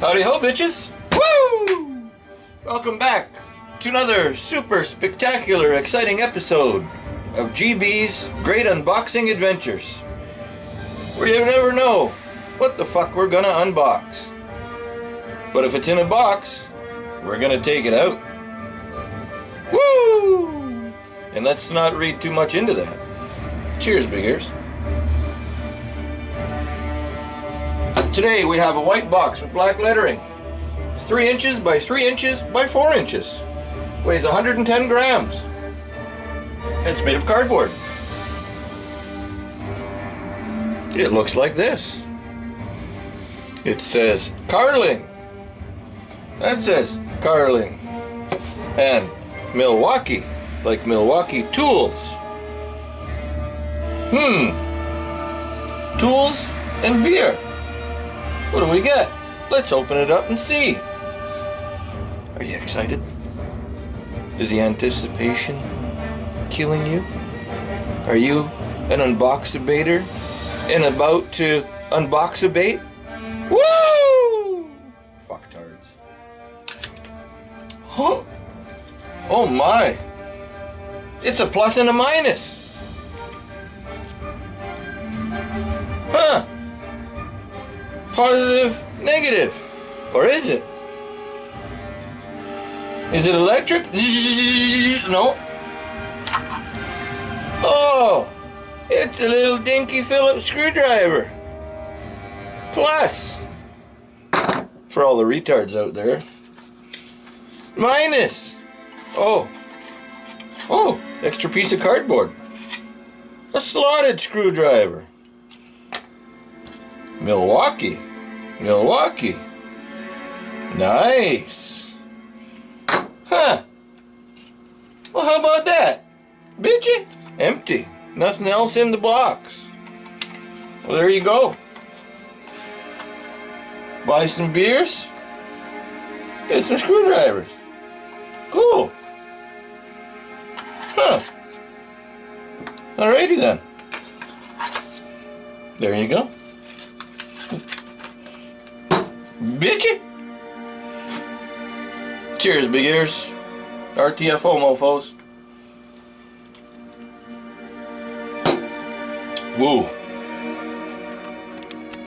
Howdy ho, bitches! Woo! Welcome back to another super spectacular, exciting episode of GB's Great Unboxing Adventures, where you never know what the fuck we're gonna unbox. But if it's in a box, we're gonna take it out. Woo! And let's not read too much into that. Cheers, big ears. Today we have a white box with black lettering. It's 3 inches by 3 inches by 4 inches. Weighs 110 grams. It's made of cardboard. It looks like this. It says Carling. That says Carling. And Milwaukee, like Milwaukee tools. Tools and beer. What do we get? Let's open it up and see. Are you excited? Is the anticipation killing you? Are you an unboxabator and about to unboxabate? Woo! Fucktards. Huh. Oh my. It's a plus and a minus. Huh. Positive, negative. Or is it? Is it electric? No. Oh, it's a little dinky Phillips screwdriver. Plus, for all the retards out there, minus. Oh, extra piece of cardboard. A slotted screwdriver. Milwaukee. Nice. Huh. Well, how about that? Bitchy? Empty. Nothing else in the box. Well, there you go. Buy some beers. Get some screwdrivers. Cool. Huh. Alrighty then. There you go. Bitchy. Cheers, big ears. RTFO, mofos. Woo.